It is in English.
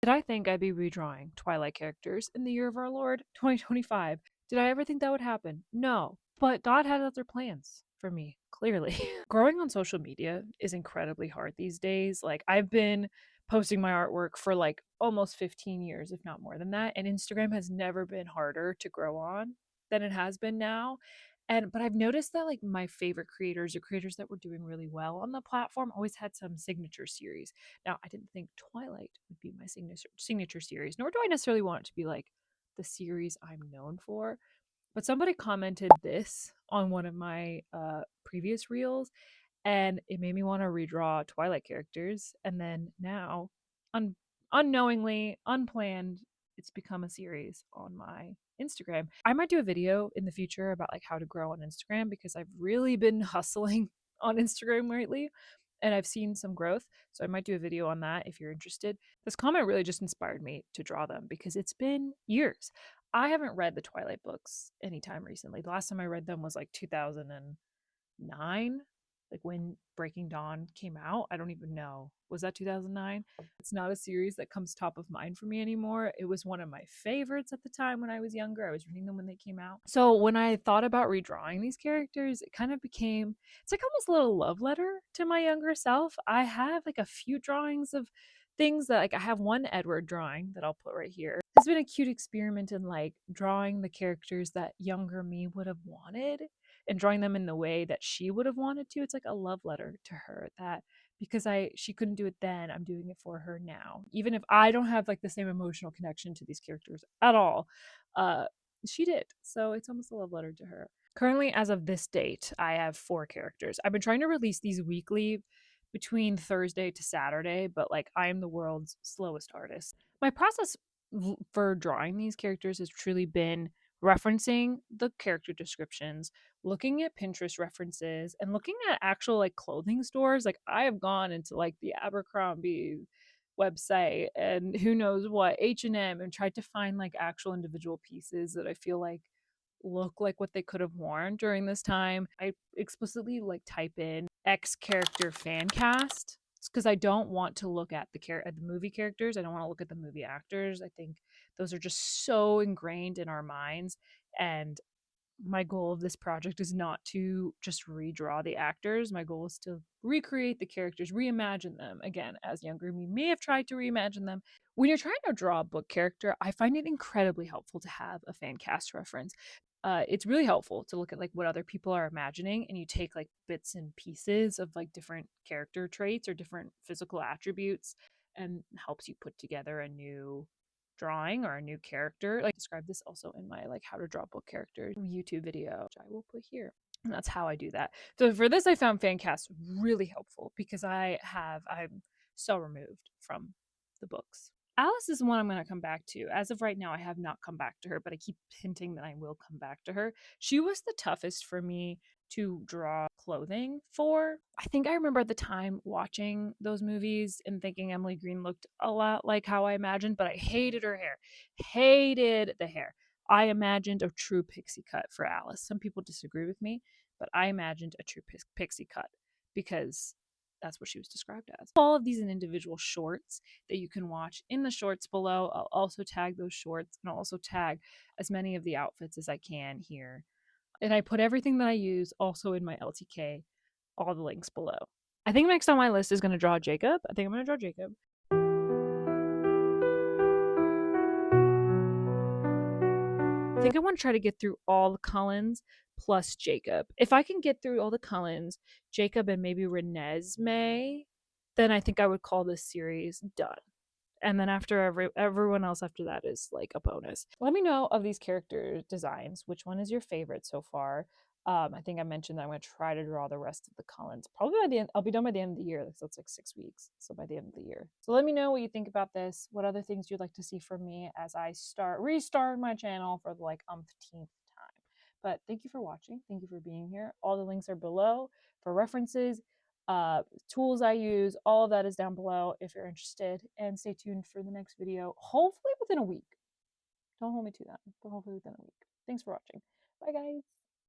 Did I think I'd be redrawing Twilight characters in the year of our Lord 2025? Did I ever think that would happen? No. But God had other plans for me, clearly. Growing on social media is incredibly hard these days. Like, I've been posting my artwork for like almost 15 years, if not more than that. And Instagram has never been harder to grow on than it has been now. And but I've noticed that like my favorite creators or creators that were doing really well on the platform always had some signature series. Now, I didn't think Twilight would be my signature series, nor do I necessarily want it to be like the series I'm known for. But somebody commented this on one of my previous reels, and it made me want to redraw Twilight characters. And then now, un- unknowingly, unplanned, it's become a series on my Instagram. I might do a video in the future about like how to grow on Instagram because I've really been hustling on Instagram lately and I've seen some growth. So I might do a video on that if you're interested. This comment really just inspired me to draw them because it's been years. I haven't read the Twilight books anytime recently. The last time I read them was like 2009, like when Breaking Dawn came out. I don't even know. Was that 2009? It's not a series that comes top of mind for me anymore. It was one of my favorites at the time when I was younger. I was reading them when they came out. So when I thought about redrawing these characters, it kind of became, it's like almost a little love letter to my younger self. I have like a few drawings of things that like I have one Edward drawing that I'll put right here. It's been a cute experiment in like drawing the characters that younger me would have wanted and drawing them in the way that she would have wanted to. It's like a love letter to her that because she couldn't do it then, I'm doing it for her now. Even if I don't have like the same emotional connection to these characters at all, uh she did. So it's almost a love letter to her. Currently, as of this date, I have 4 characters. I've been trying to release these weekly between Thursday to Saturday, but like I am the world's slowest artist. My process for drawing these characters has truly been referencing the character descriptions, looking at Pinterest references, and looking at actual like clothing stores. Like I have gone into like the Abercrombie website and who knows what H&M and tried to find like actual individual pieces that I feel like look like what they could have worn during this time. I explicitly like type in X character fan cast because I don't want to look at at the movie characters. I don't want to look at the movie actors. I think those are just so ingrained in our minds. And my goal of this project is not to just redraw the actors. My goal is to recreate the characters, reimagine them again, as younger me may have tried to reimagine them. When you're trying to draw a book character, I find it incredibly helpful to have a fan cast reference. It's really helpful to look at like what other people are imagining, and you take like bits and pieces of like different character traits or different physical attributes, and helps you put together a new drawing or a new character. Like describe this also in my like how to draw book characters YouTube video, which I will put here. And that's how I do that. So for this, I found Fancast really helpful because I'm so removed from the books. Alice is one I'm going to come back to. As of right now, I have not come back to her, but I keep hinting that I will come back to her. She was the toughest for me to draw clothing for. I think I remember at the time watching those movies and thinking Emily Green looked a lot like how I imagined, but I hated her hair. Hated the hair. I imagined a true pixie cut for Alice. Some people disagree with me, but I imagined a true pixie cut because that's what she was described as. All of these in individual shorts that you can watch in the shorts below. I'll also tag those shorts and I'll also tag as many of the outfits as I can here. And I put everything that I use also in my LTK, all the links below. I think next on my list is going to draw Jacob. I think I'm going to draw Jacob. I think I want to try to get through all the Cullens plus Jacob. If I can get through all the Cullens, Jacob, and maybe Renesmee, then I think I would call this series done. And then after everyone else after that is like a bonus. Let me know of these character designs which one is your favorite so far. I think I mentioned that I'm going to try to draw the rest of the Cullens. Probably by the end, I'll be done by the end of the year. So it's like 6 weeks. So by the end of the year. So let me know what you think about this. What other things you'd like to see from me as I restart my channel for the like umpteenth time. But thank you for watching. Thank you for being here. All the links are below for references, tools I use, all of that is down below if you're interested. And stay tuned for the next video, hopefully within a week. Don't hold me to that, but hopefully within a week. Thanks for watching. Bye, guys.